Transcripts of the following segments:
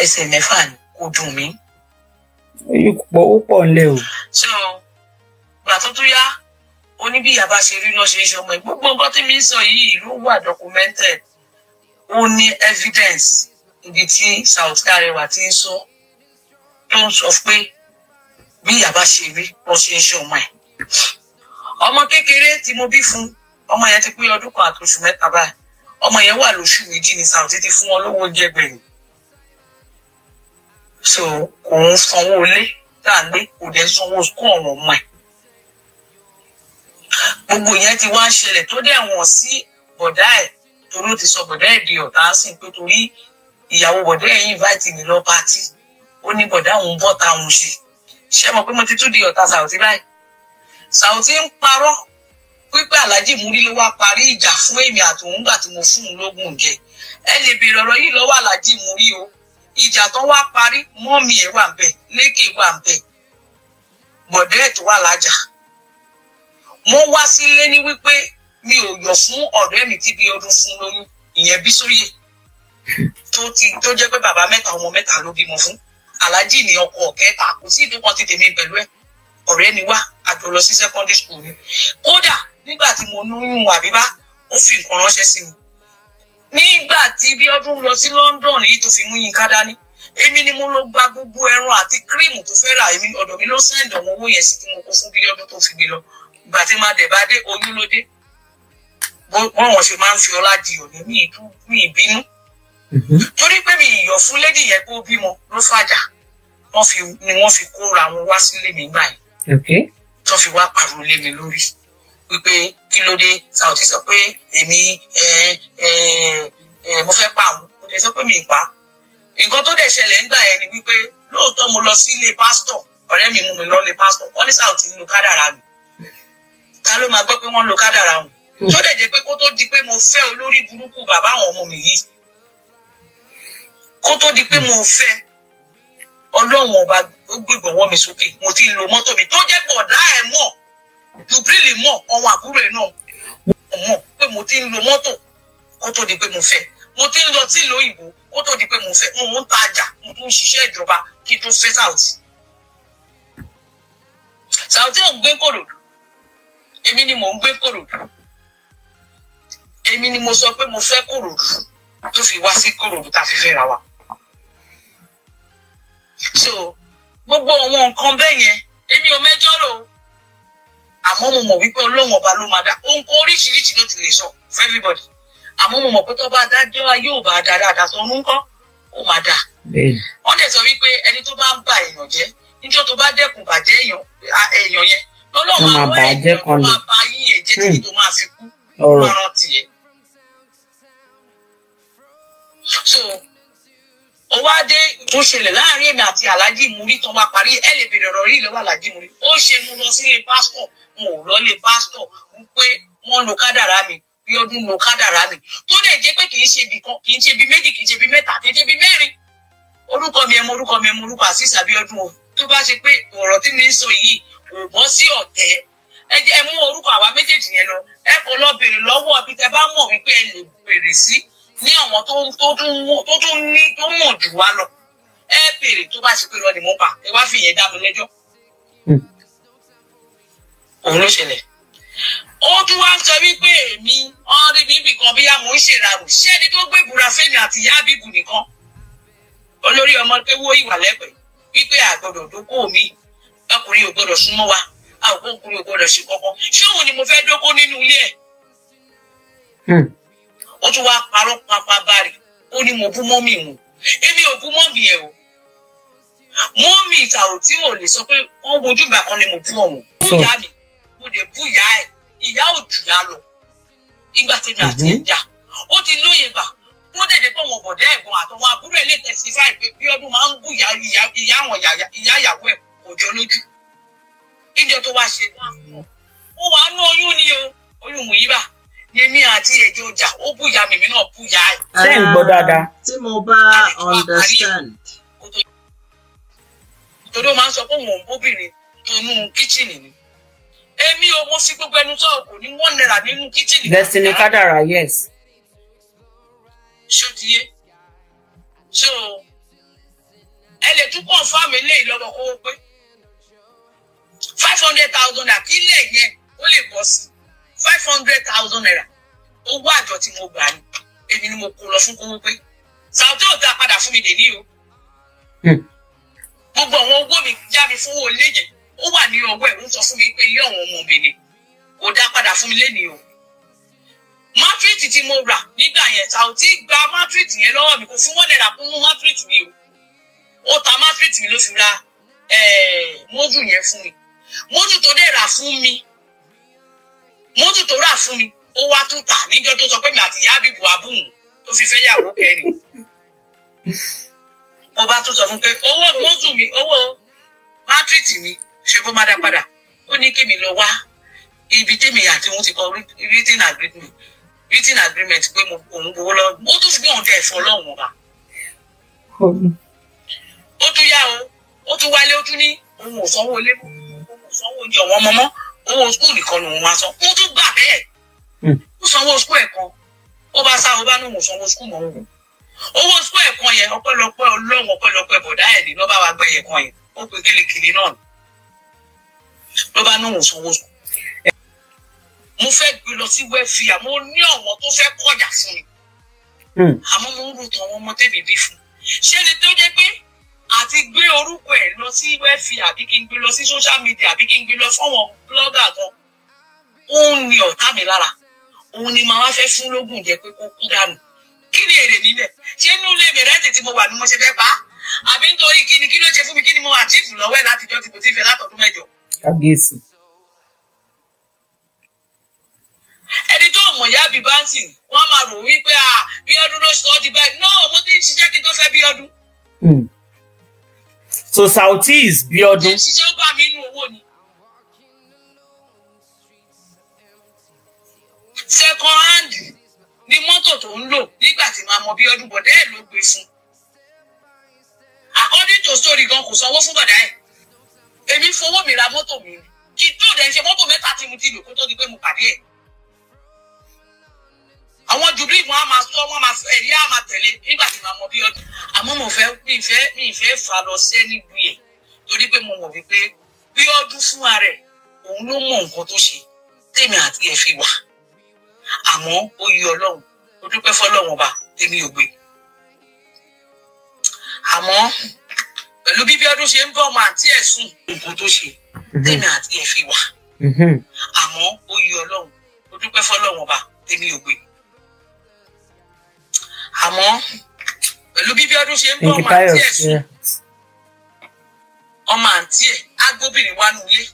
ẹsẹ̀ mẹ́fà ni kò dùn mí. ó pọ̀ ńlẹ̀ o. so gbà tó tún yá ó ní bí ìyá bá ṣe rí lọ ṣe é ṣe ọmọ ẹ gbogbo nǹkan tí mi ń sọ yìí ló wà documented ó ní evidence ibi tí Saoty Arewa ti ń sọ tó ń sọ pé bí ìyá bá ṣe rí lọ ṣe é ṣe ọmọ ẹ. ọmọ kékeré tí mo bí fún ọmọ yẹn ti pé ọdún kan àti oṣù mẹ́ta báyìí ọmọ yẹn wà lóṣù méjì ní Saoty ti fún wọn lówó oúnjẹ gbẹ̀yìn. so kò ń sanwó ilé tá à ń gbé kò dẹ̀ sanwó sukú ọ̀rọ̀ ọmọ ẹ̀. gbogbo yẹn ti wá ń ṣẹlẹ̀ tó dẹ̀ wọ̀n sí bọ̀dá ẹ̀ torí ó ti sọ bọ̀dá ẹ̀ di ọ̀tá sí pé torí ìyàwó bọ̀dá ẹ̀ yìí invite mi lọ pátì ó ní bọ̀dá òun bọ̀ táwọn ṣe ṣé mọ̀ pé mo ti tún di ọ̀tá Saoty báyìí. Saoty ń parọ́ pípẹ́ Alhaji Muri ló wá parí ìjà fún èmi àtòun gbà tí mo fún un lógún jẹ. ẹ lè béèrè ọ̀rọ̀ yìí lọ́wọ́ Alhaji Muri o ìjà tó wá parí mọ́mì ẹ̀ wà bẹ́ẹ̀ lékè wà bẹ́ẹ̀ bọ̀dá ẹ̀ tó wà lájà. mo wá sílé ní wípé mi ò yọ̀ fún ọ̀rẹ́ mi tí Bíọ́dún fún lóyún ìyẹn Bísóyè tó jẹ́ pé bàbá mẹ́ta ọmọ mẹ́ta ló bímọ fún. Alhaji ní ọkọ kẹta kò sí ìdúkan ti tèmi pẹ̀lú ẹ̀ ọ̀rẹ́ ni wá àjọ lọ sí secondary school ni. kódà nígbà tí mo lóyún Àbíbá ó fi nǹkan ránṣẹ́ sí mi. nígbà tí Bíọ́dún lọ sí London yìí tó fi mú Yínká dání èmi ni mo lọ gba gbogbo ẹran àti kírìmù tó fẹ́ rà èmi ọ̀dọ̀ mi ló sẹ́ǹdì ọmọ owó yẹn sí tí mo kó fún Bíọ́dún tó fi gbé lọ. ìgbà tí máa dẹ̀ bá dé oyún ló dé wọ́n ṣe máa ń fi ọlá di òní ní ìbínú. torí pé mi ìyọ̀ fún lédì yẹn kó bímọ ló fàjà ni wọ́n fi kóra wọn wá sílé mi gbà yìí. tó fi wá pariwo lé mi lórí wípé kí ló dé Saoty sọ pé èmi mo fẹ́ pa àwọn mo dẹ̀ sọ pé mi ì pa. nǹkan tó dẹ̀ ṣẹlẹ̀ ńgbà yẹn ni wípé lóòótọ́ mo lọ sí ilé pásítọ̀ ọ̀rẹ́ mi mú mi lọ ilé pásítọ̀ wọ́n ní Saoty ń lo kádàrá mi. ta ló máa gbọ́ pé wọ́n ń lo kádàrá wọn. tó dẹ̀ jẹ́ pé kó tó di pé mo fẹ́ olórí burúkú bàbá àwọn ọmọ mi yìí kó tó di pé mo fẹ́ Ọlọ́run ọba ó gbégbọ̀wọ́ mi sókè mo ti ń lo mọ́tò mi tó jẹ́ bọ̀dá ẹ̀ mọ̀ Jubril mọ̀ ọmọ àbúrò ẹ̀ náà mọ̀ pé mo ti ń lo mọ́tò kó tó di pé mo fẹ́ mo ti ń lọ sí ìlú òyìnbó kó tó di pé mo fẹ́ mo ń tajà mo tún ń ṣiṣẹ́ ìjọba kí n tó fẹ́ Saoty. Saoty ò ń gbé Kòròdú èmi ni mò ń gbé Kòròdú èmi ni mo sọ pé mo fẹ́ Kòròdú tó fi wá sí Kòròdú tá a fi fẹ́ ra wa. so gbogbo àwọn nǹkan bẹ́ẹ̀ yẹn èmi ò mẹ́jọ́ rò àmọ́ mo mọ̀ wípé Ọlọ́run ọba ló máa dá ohun kan oríṣiríṣi ló ti lè sọ for everybody àmọ́ mo mọ̀ pé tó bá dájọ́ ayé ò bá dá dáadáa tó ń kọ́ ó máa dá. wọ́n dẹ̀ sọ wípé ẹni tó bá ń ba èèyàn jẹ́ níjọ́ tó bá dẹ́kun bàjẹ́ èèyàn yẹn lọ́lọ́run máa wá èèyàn tó máa ba yín ẹ̀jẹ̀ títí tó máa fi kú máa rántí ẹ̀. so ó wá dé tó ṣẹlẹ̀ láàrin èmi àti Alhaji Muri tó wá parí ẹ lè bèrè ọ̀rọ̀ yìí lọ́wọ́ Alhaji Muri ó ṣe mo lọ sílé pásítọ̀ mo ò lọ lé pásítọ̀ wípé wọ́n lo kádàrá mi Bíọ́dún lo kádàrá mi tó dẹ̀ jẹ́ pé kì í ṣe bí kan kì í ṣe bí méjì kì í ṣe bí mẹ́ta kì í ṣe bí mẹ́rin orúkọ mi ẹ mọ orúkọ mi ẹ mọ orúkọ Azeez Abiodun o tó bá ṣe pé ọ̀rọ̀ tí mi ń sọ yìí kò bọ́ sí ọ̀tẹ̀ ẹ jẹ́ ẹ mú orúkọ àwa méjèèjì yẹn lọ ẹ kò lọ bèrè lọ́wọ́ bí tẹ bá mọ̀ wípé ẹ lè bèrè sí ní àwọn tó mọ̀ jù wá lọ ẹ bèrè tó bá ṣe pé lọ ni mo pa ẹ wá fi yẹn dá mi lẹ́jọ́. òun ló ṣẹlẹ̀ ó tún wá ń sọ wípé èmi ọ̀rẹ́ mi bì kan bíyà mò ń ṣèràrò ṣé ẹni tó gbé ìbúra fẹ́mi àti ìyá àbíbù nìkan olórí ọmọ pé wó ìwà lẹ́pẹ̀ẹ́ wípé àgbọ̀dọ̀ dókó mi ọkùnrin ò gbọdọ̀ súnmọ́ wa àwọn ọkùnrin ò gbọdọ̀ ṣe kankan ṣé òun ni mo fẹ́ dókó nínú ilé ẹ̀. ó tún wá parọ́ pápá bárì ó ní mo bú mọ́mì mu èmi ò bú mọ́mì ẹ̀ o mọ́mì Saoty ò lè sọ pé wọ́n wojú ìgbà kan ni mo bú ọ̀hún ìyá mi mo lè bú ìyá ẹ̀ ìyá ò jù yá lọ ìgbà tí mi àti ìjà ó ti lóye gbà wọ́n dẹ̀dẹ̀ pé wọn bọ̀dẹ́ ẹ̀gbọ́n àtọwọn àbúrò ẹ̀ lè testify pé Bíọ́dún máa ń bú ìyá àwọn ìyá ìyàwó ẹ̀ kò jọ lójú ìjọ tó wá ṣe náà fún ó wàá ná oyún ni o oyún mú yíbà yèmí àti ẹjọ ọjà ó bú ìyá mímí náà bú ìyá ẹ̀. ṣé ń gbọ́ dáadáa. tí mo bá understand. torí ó máa ń sọ pé òun ò ń bóbìnrin tó nú kíchìnì ni èmi ò mo fi gbogbo ẹnu sọ̀rọ̀ kò ní £1 nínú kíchìnì. Destiny Kádàrá yes. ṣó ti yé so ẹ lè tún confirm eléyìí lọ́wọ́ kó pé 500,000 naira kí ilé yẹn ó lè bọ́ sí 500,000 naira owó àjọ tí mo gbà ní èmi ni mo kó lọ fún kówó pé Saoty ò dá padà fún mi dè ní o gbogbo àwọn owó mi já mi fún owó léyìn ó wà ní ọwọ́ ẹ̀ ń sọ fún mi pé ilé àwọn ọmọ mi ni kò dá padà fún mi lénìí o mátrìtì tí mo rà nígbà yẹn Saoty gba mátrìtì yẹn lọ́wọ́ mi kò fún wọn naira fún mátrìtì mi o ó ta mátrìtì mi ló fi ra mójú yẹn fún mi mójú tó dé rà fún mi mójú tó rà fún mi ó wá tún tà níjọ́ tó sọ pé mi àti ìyá àbíbù abúhùn tó fi fẹ́ yàwó kẹrin mo bá tún sọ fún pé owó mójú mi owó mátrìtì mi ṣe bó má dá padà ó ní kí mi lọ wá ibi tèmi àti òun ti kọ written agreement pé mo òun gbowó lọ ó tún fi hàn tẹ ẹ̀fọ́ lọ́wọ́n ọba ó tún yá o ó tún wálé ó tún ní òun ò sanwó ilé òun ò sanwó oúnjẹ àwọn ọmọ mọ́ owó skul nìkan lòun wá san ó tún gbà bẹ́ẹ̀ ó sanwó skul ẹ̀kan ó bá sá ó bá ní òun sanwó skul mọ́ òun owó skul ẹ̀kan yẹn ọpẹ́lọpẹ́ Ọlọ́run ọpẹ́lọpẹ́ bọ̀dá ẹ̀ ní lọ́ba wa gbẹ ẹ̀kan yẹn ó pe kélékèlé náà ló bá ní òun sanwó skul mo fẹ́ gbé lọ sí wẹ́fìà mo ní ọ̀wọ́n tó fẹ́ kọjá fún mi àmọ́ mo ń rò tán àwọn ọmọ tèmi bí fún ṣé ni tó jẹ́ pé àti gbé orúkọ ẹ̀ lọ sí wẹ́fìà àbí kí n gbé lọ sí social media àbí kí n gbé lọ fọ́wọ́n blogger gan òun ni ọ̀tá mi lára òun ni màá wá fẹ́ fún lógún jẹ́ pé kó kú dànù kí ni èrè níbẹ̀ ṣé inú ilé mi rẹ́ǹtì tí mo wà ni mo ṣe fẹ́ pa á àbí nítorí kí ló ṣe fún mi kí ni mo àchíìfù lọ́wọ́ ẹ̀ látijọ́ tí mo ti fẹ́ látọ̀dún mẹ́jọ. kábíyèsí. ẹni tó mọ̀ yá bí báńtì wọ́n máa rò wípé bí ọdún ló sọ ọ́ di báyìí náà mo ti ń ṣiṣẹ́ kí n tó fẹ́ bí ọdún. So Saoty is bí ọdún. ṣiṣẹ́ ó bá mi nínú owó ni. second hand ni mọ́tò tó ń lò nígbà tí màá mọ bí ọdún bọ̀dá ẹ̀ ló gbé fún. according to story gan kò sanwó fún bọ̀dá ẹ̀ èmi fowó mi ra mọ́tò mi kí tó dẹ̀ ń ṣe mọ́tò mẹ́ta tí mo ti lò kó tó di pé mo pàdé ẹ̀. àwọn jubilee wọn a máa sọ wọn máa ẹ̀rí á máa tẹ̀lé nígbà tí màá mọ bí ọdún àmọ́ mi ìfẹ́ fà lọ sẹ́ni gbé ẹ̀ torí pé mo mọ̀ wípé bí ọdún fún ara ẹ̀ òun ló mọ nǹkan tó ṣe tèmi àti ẹ̀ fi wà àmọ́ ó yí Ọlọ́run ó dúpẹ́ fọ́lọ́run ọba tèmi ò gbé àmọ́ pẹ̀lú bí ọdún ṣe ń bọ́ ọmọ àti ẹ̀ sùn nǹkan tó ṣe tèmi àti ẹ̀ fi wà àmọ́ ó yí Ọlọ́run ó dúpẹ́ fọ́lọ́run ọba tèmi ò gbé àmọ́ pẹ̀lú bí ọdún ṣe ń bọ́ ọmọ àti ẹ̀ sùn ọmọ àǹtí ẹ̀ agbóbìnrin wá nulẹ̀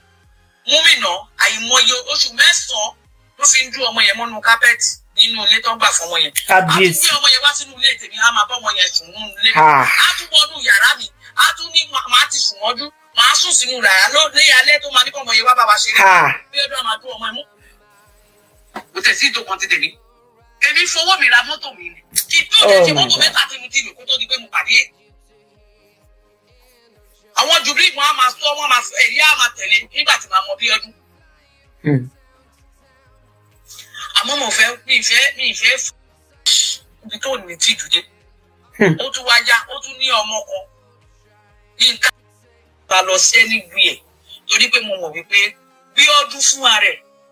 múmìnà àìmọye oṣù mẹ́sàn-án ló fi ń dú ọmọ yẹn mọ́nú kápẹ́ẹ̀tì nínú ilé tó ń gbà fọmọ yẹn kábíyèsí. àtúgbé ọmọ yẹn wá sínú ilé tèmi á máa bọ́ ọmọ yẹn sùn nínú ilé á tún wọnú yàrá mi á tún ní màá ti sùn mọ́jú màá sùn sínú yàrá lé alẹ́ tó máa ní kọ́ ọmọ yẹn wá bá wa ṣeré bí ọdún àmà dún ọmọ ẹ mú. kò tẹ̀ sí ìtòkan ti tèmi èmi fowó mi ra mọ́tò mi ni kí tó lè ṣe mọ́tò mẹ́ta tí mo ti lò kó tó di pé mo pàdé ẹ̀. àwọn jubilee wọn a máa sọ wọn máa ẹ̀rí á máa tẹ̀lé nígbà tí màá mọ bí ọdún. àmọ́ mi ìfẹ́ ibi tó ní tí ìdúdé ó tún wájá ó tún ní ọmọ kan ní nǹkan bá lọ sí ẹni gbé ẹ̀ torí pé mo mọ̀ wípé bí ọdún fún ara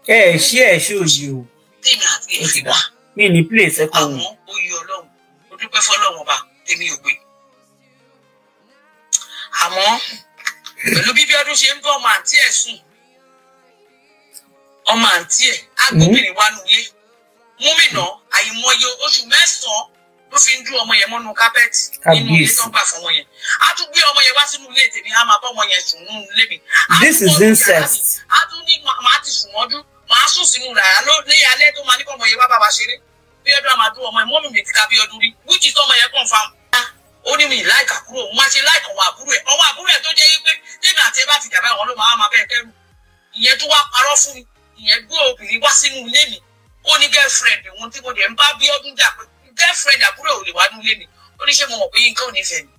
ẹ̀. ṣé òye o. tèmi àti ẹ̀ fi wà. mi ní place ẹ kàn wọ́n. àmọ́ ó yí Ọlọ́run ó dúpẹ́ fọ́lọ́run ọba tèmi ò gbé. àmọ́ pẹ̀lú bí ọdún ṣe ń bọ́ ọmọ àǹtí ẹ̀ sùn ọmọ àǹtí ẹ̀ agbóbìnrin wá nulẹ̀ múmìnà àìmọye oṣù mẹ́sàn-án ló fi ń dú ọmọ yẹn mọ́nú kápẹ́ẹ̀tì nínú ilé tó ń gbà fọmọ yẹn á tún gbé ọmọ yẹn wá sínú ilé tèmi á máa bọ́ ọmọ yẹn sùn nínú ilé mi. This is incest. á tún ní màá ti sùn mọ́jú màá sùn sínú ràrá lé alẹ́ tó máa ní kọ́ ọmọ yẹn wá bá wa ṣeré bí ọdún àmà dún ọmọ ẹ̀ mọ́mì mi ti ká bí ọdún rí wíjì tó ọmọ yẹn confirm. ó ní mi láìka kúrò mo máa ṣe láìka ọmọ àbúrò ẹ̀ tó jẹ́ wípé tèmi àti ẹ bá ti dàbẹ́ àwọn ló máa bẹ́ẹ̀ kẹ́rù ìyẹn tó wá parọ́ fún mi ìyẹn gbé obìnrin wá sínú ilé mi ó ní girlfriend òun tí mo dẹ̀ ń bá bí ọdún jà pé girlfriend àbúrò ò lè wá ní ilé mi ó ní ṣé mo mọ̀ pé nǹkan ò ní fẹ́ mi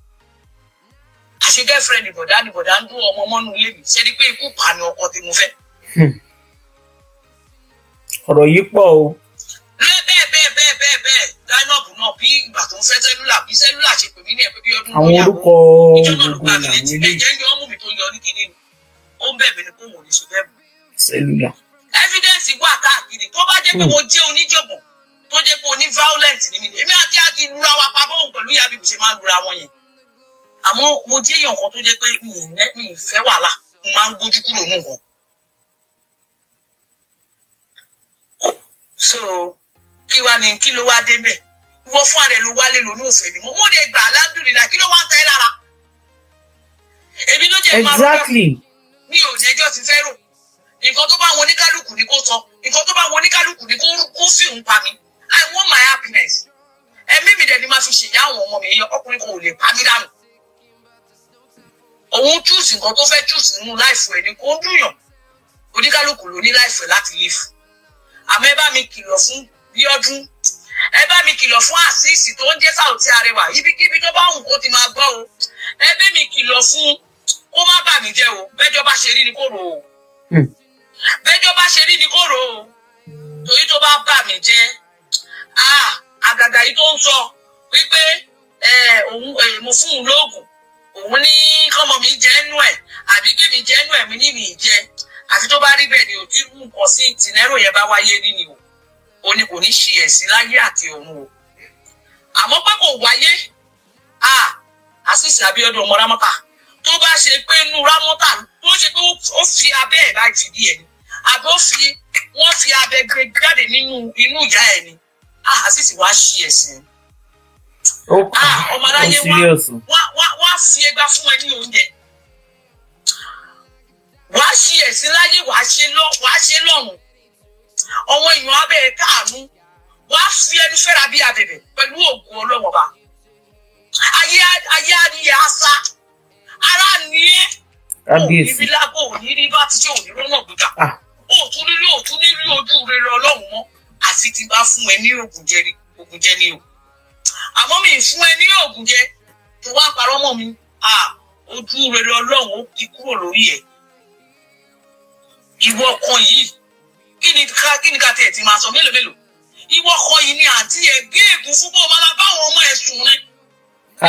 àṣẹ girlfriend bọ̀dá ni bọ̀dá ń dún ọmọ mọ́nú ilé mi ṣe ni pé ikú pa ni ọkọ tí mo fẹ́. ọ̀rọ̀ yìí pọ̀ o. bẹ́ẹ̀ Zainab náà bí ìgbà tó ń fẹ́ Tẹ́lúlà bí sẹ́lúlà ṣe pè mí ní ẹ̀pẹ́ bí ọdún àwọn lóyàwó orúkọ ìjọ náà ló gbogbo gbà mí làwọn létí ilé ẹ̀jẹ̀ ń yọ ọmú mi tó yọ ní kinní ni ó ń bẹ̀ mí ní kó wò ní ṣe bẹ́ẹ̀ mọ́. cellular. evidence wà káàkiri tó bá jẹ́ pé mo jẹ́ oníjọ̀gbọ̀n tó jẹ́ pé oní violent ni mi èmi àti àti lura wa pa bóun pẹ̀lú ìyá bíbi ṣe máa ń lura wọn yẹn àmọ́ mo jẹ́ èèyàn kan tó jẹ́ pé mi ì fẹ́ wàhálà mo máa ń gbójú kúrò nù wọn. so kí wá ní kí ló wá débẹ̀ ìwọ fún ààrẹ ló wálé lónú òfin ni mo lè gbà alhamdulillah kí ló wá ń tẹ́ lára èmi ló jẹ́ máa exactly. mi ò jẹ́jọ́ ti fẹ́ rò nǹkan tó bá wọn oníkálukú ni kó sọ nǹkan tó bá wọn oníkálukú ni kó fi òun pa mi I want my happiness ẹ̀mí mi dẹ̀ ni máa fi ṣèyá àwọn ọmọ mi ọkùnrin kan ò lè pa mí dànù òun choose nǹkan tó fẹ́ choose nínú láìfù ẹ̀ ni kó ń dùnyàn oníkálukú ló ní láìfù ẹ̀ láti live àmọ́ ẹ bá mi kìlọ̀ fún Bíọ́dún ẹ bá mi kìlọ̀ fún Àṣìṣì tó ń jẹ́ Saoty Arẹwà ibikíbi tó bá wù kó ti máa gbọ́ o ẹ bẹ́ mi kìlọ̀ fún kó má bà mí jẹ́ o bẹ́jọ́ bá ṣe rí ni kó rò o bẹ́jọ́ bá ṣe rí ni kó rò o torí tó bá bà mí jẹ́ àgàgà yìí tó ń sọ wípé òun mo fún un lóògùn òun ní kọ́mọ mi jẹ́ nú ẹ̀ àbí kémi jẹ́ nú ẹ̀ mi ní mi jẹ́ àfi tó bá rí bẹ́ẹ̀ ni ò tí mú nǹkan sí tìnẹ́rò yẹn bá wáyé rí ni o ó ní kò ní ṣe ẹ̀sìn láyé àti ọ̀run o àmọ́ pé kò wáyé Àṣìṣì Abíọ́dún ọmọ Rámọ́tà tó bá ṣe pé inú Rámọ́tà tó ṣe pé ó fi abẹ́ ẹ̀ láì fìdí ẹ̀ ni àbí wọ́n fi abẹ gbé jáde nínú inú ìyá ẹ̀ ni Àṣìṣì wá ṣe ẹ̀sìn ọmọ aráyé wá fi ẹgbà fún ẹ ní oúnjẹ wàá ṣe ẹ̀sìn láyé wàá ṣe lọ́run ọmọ èèyàn abẹ́ káàánú wàá fi ẹnu fẹ́ra bí abẹ̀bẹ̀ pẹ̀lú ògùn ọlọ́wọ́ bá ayé àníyẹ asá ara ní ẹ́ òní rí lábọ̀ òní rí bá ti ṣe òní rọ́nà gbígbà òtún rí ojú rere ọlọ́run mọ́ àti ti bá fún ẹ ní ògùn jẹ ní o àmọ́ mi fún ẹ ní ògùn jẹ tó wá parọ́ mọ́ mi ojú rere ọlọ́run ó ti kúrò lórí ẹ̀ ìwọ kan yìí kí ni ká tẹ̀ tí máa sọ mélòó ìwọ kan yìí ni àǹtí ẹ gé ègún fún bó máa bá àwọn ọmọ ẹ sùn rẹ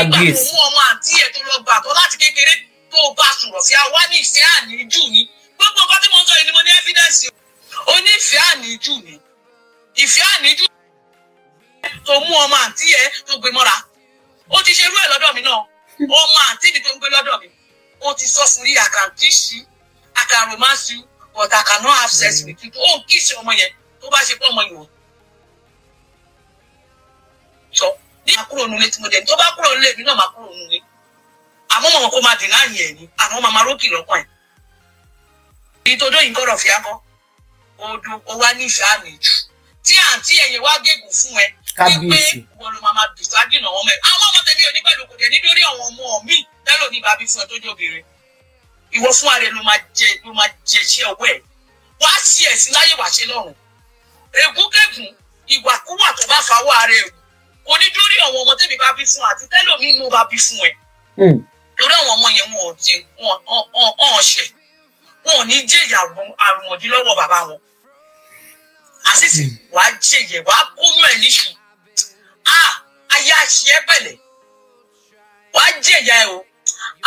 nígbà tó mú ọmọ àǹtí ẹ tó lọ gbà tó láti kékeré tó bá sùrọ̀ fi àwa ní ìfẹ́ àníjù ni gbogbo nǹkan tí mo ń sọ yìí ni mo ní evidence o ní ìfẹ́ àníjù ni ìfẹ́ àníjù tó mú ọmọ àǹtí ẹ tó gbé mọ́ra ó ti ṣerú ẹ̀ lọ́dọ̀ mi náà ọmọ àǹtí mi tó ń gbé lọ́dọ̀ mi ó ti sọ fún rí I can teach you I can romance you but I cannot have sex with you ó kí ṣe ọmọ yẹn tó bá ṣe pé ọmọ yìí sọ ní àkúrò nulẹ̀ tí mo dẹ̀ tó bá kúrò nílé mi náà máa kúrò nulẹ̀ àmọ́ mọ̀mọ́ kó máa dì náà yẹn ni àmọ́ màmá rókì lọ́kàn ẹ̀ ìtòdó yìí gbọ́dọ̀ fi akọ́ odò ó wá ní ìfẹ́ àníjù tí àǹtí ẹ̀yẹ wá gégùn fún ẹ wípé wọn ló máa dìsáàdì náà wọn mẹ àwọn ọmọ tẹ̀lé òní pẹ̀lú kò dé nítorí àwọn ọmọ mi tẹ́lẹ̀ òní bàbí fún ẹ tó jẹ́ obìnrin ìwọ fún ààrẹ ló máa jẹ iṣẹ́ ọwọ́ ẹ̀ wá sí ẹ̀sìn láyé wàá ṣe lọ́rùn ègúnkègún ìwàkúwà tó bá fawọ́ ààrẹ ẹ̀gún onídórí àwọn ọmọ tẹ́mi bá bí fún àti tẹ́lẹ̀ òní mo bá bí fún ẹ torí àwọn ọmọ yẹn wọn ò ṣe wọn ò ní jẹ́ ìyàwó àrùmọ̀dí lọ́wọ́ bàbá wọn Àṣìṣì wàá jẹyẹ wàá kónú ẹ níṣu ayé àṣì ẹ pẹ̀lẹ́ wàá jẹyà ẹ o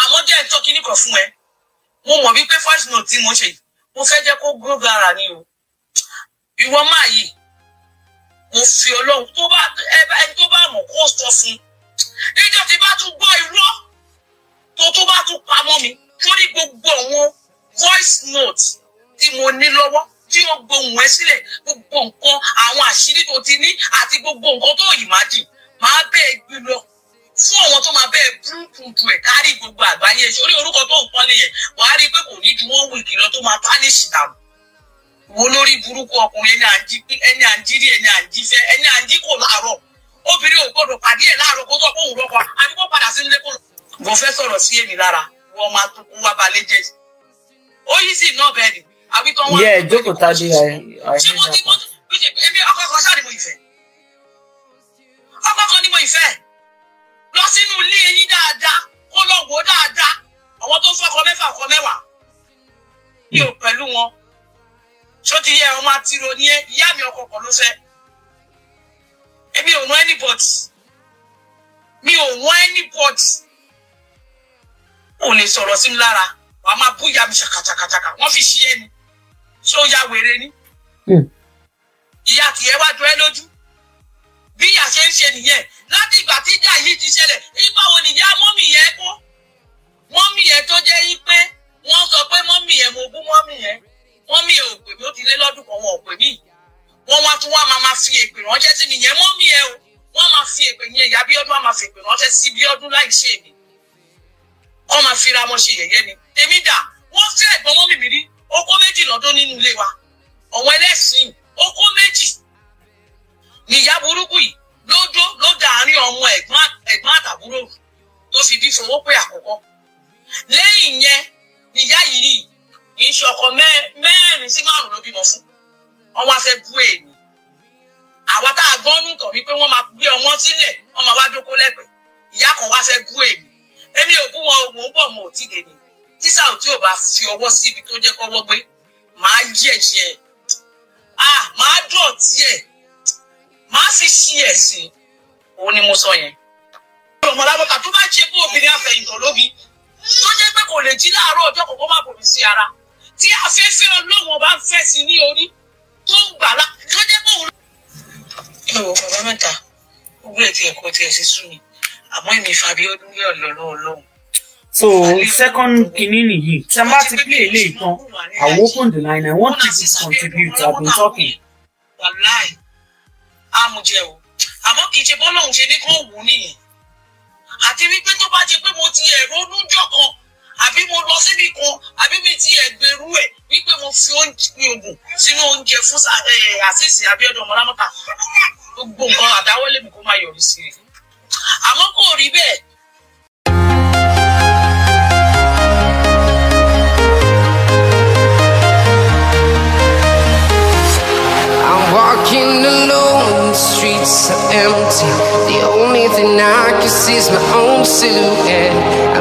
àmọ́ jẹ́ ẹ̀tọ́ kíní kan fún ẹ mo mọ̀ wípé first note tí mo ṣe yìí mo fẹ́ jẹ́ kó grow gara ni o ìwọ máa yìí mo fi Ọlọ́run ẹni tó bá mọ̀ kó sọ fún níjọ́ tí bá tún gbọ́ irọ́ tó bá tún pamọ́ mi torí gbogbo àwọn voice note tí mo ní lọ́wọ́ tí ó gbohùn ẹ sílẹ̀ gbogbo nǹkan àwọn àṣírí tó ti ní àti gbogbo nǹkan tó imagine máa bẹ́ẹ̀ gbé lọ fún àwọn tó máa bẹ́ẹ̀ burúkú ẹ̀ kárí gbogbo àgbáyé sórí orúkọ tó ń pọ́nlé yẹn wàá rí i pé kò ní ju 1 week lọ tó máa tánìṣì dànù wo lórí burúkú ọkùnrin ẹni àǹjírí ẹni àǹjífẹ́ ẹni àǹjí kò láàárọ̀ obìnrin ò gbọdọ̀ pàdé ẹ̀ láàárọ̀ kó tó kó òun rọ́kọ àbí kó padà sí ilé kó lọ. mo fẹ́ sọ̀rọ̀ sí èmi lára wọ́n máa tó kó wá balẹ̀ jẹ́ ó yí sí náà bẹ́ẹ̀ ni àbí tó wọ́n. yẹ jókòó tádé ṣé mo ti èmi ọkọ kan ṣáà ni mo ìfẹ́ ọkọ kan ni mo ìfẹ́ lọ sínú ilé yín dáadáa kó lọ wò dáadáa àwọn tó ń fọkọ mẹ́fà ọkọ mẹ́wàá mi ò pẹ̀lú wọn ṣó ti yẹ ọmọ àtìrò ní ìyá mi ọkọ kan ló fẹ́ èmi ò mọ anybody. Mo fẹ́ sọ̀rọ̀ sí èmi lára wọ́n máa tó kó wá balẹ̀ jẹ́ ó yí sí náà bẹ́ẹ̀ ni àbí tó wọ́n. ṣé mo ti èmi ọkọ kan ṣáà ni mo ìfẹ́ ọkọ kan ni mo ìfẹ́ lọ sínú ilé yín dáadáa kó lọ wò dáadáa àwọn tó ń fọkọ mẹ́fà ọkọ mẹ́wàá mi ò pẹ̀lú wọn ṣó ti yẹ ọmọ àtìrò ní ìyá mi ọkọ kan ló fẹ́ mi ò wọ́n anybody ò lè sọ̀rọ̀ sí mi lára wàá máa bú ìyá mi ṣàkàṣàkàṣàkà wọ́n fi ṣí ẹni ṣó ya wèrè ni ìyá tiẹ̀ wá jọ ẹ́ lójú bí ìyá ṣe ń ṣe nìyẹn láti ìgbà tí ìjà yìí ti ṣẹlẹ̀ ìgbà wo nìyá mọ́mì yẹn kọ́ mọ́mì yẹn tó jẹ́ yí pé wọ́n sọ pé mọ́mì yẹn mo bú mọ́mì yẹn mọ́mì yẹn ò pè mí ó ti lé lọ́dún kan wọn ò pè mí wọ́n wá tún wá máa fi èpè ránṣẹ́ sí mi yẹn mọ́mì yẹn o wọ́n máa fi èpè yẹn ìyá Bíọ́dún á máa fi èpè ránṣẹ́ sí Bíọ́dún láì ṣe èmi wọ́n máa fira wọn ṣe yẹ̀yẹ́ ni èmi dà wọ́n fẹ́ ẹ̀gbọ́n mọ́mì mi rí okó méjì lọ́dún nínú ilé wa ọ̀wọ́n ẹlẹ́sìn okó méjì níyà burúkú yìí ló dàárín ọmọ ẹ̀gbọ́n àtàbúrò tó fi bí fowó pé àkọ́kọ́ lẹ́yìn yẹn níyà yìí kì í ṣe ọkọ mẹ́rin sí 5 ló bímọ fún wọ́n wá fẹ́ bú èmi àwa tá a gbọ́nú tọ̀ wípé wọ́n máa gbé ọmọ sílẹ̀ wọ́n máa wá dókó lẹ́pẹ́ ìyá kan wá fẹ́ bú èmi ò bú wọn mò ń bọ̀ mo ò tí dé ni tíṣà ò tí ò bá fi ọwọ́ síbi tó jẹ́ kọ́wọ́ gbé máa yẹ̀yẹ́ máa dọ̀tí ẹ̀ máa fi ṣí ẹ̀ sí òun ni mo sọ yẹn. ọmọ lábọ́ta tó bá ṣe fún obìnrin àfẹ̀yìntàn lóbi tó jẹ́ pé kò lè jí láàárọ̀ ọjọ́ kòkó má bòmí sí ara tí afẹ́fẹ́ Ọlọ́run bá ń fẹ́ sí ní orí tó ń gbà lá tó jẹ́ pé òun. ìwọ bàbá mẹ́ta gbogbo ètò ẹ̀kọ́ tiẹ̀ sí sùn ni àmọ́ èmi Fabíọ́dún yẹ̀ lọ́rọ̀ Ọlọ́run. So second kinini yìí tí a bá ti play eléyìí tán I will open the line I want people to contribute I've been talking. wàláì àmùjẹ o àmọ́ kì í ṣe bọ́lọ́hún ṣe ní kó wù ú nìyẹn àti wípé tó bá jẹ pé mo ti ẹ̀rọ onújọ́ kan àbí mo lọ síbi kan àbí mi ti ẹ̀gbẹ̀rú ẹ̀ wípé mo fi oògùn sínú oúnjẹ fún Àṣìṣì Abíọ́dún ọmọ Lámọ́ta gbogbo nǹkan àdáwọ́lé mi kó má yọrí sí i àmọ́ kò rí bẹ́ẹ̀. Walking alone, the streets are empty. The only thing I can see is my own silhouette.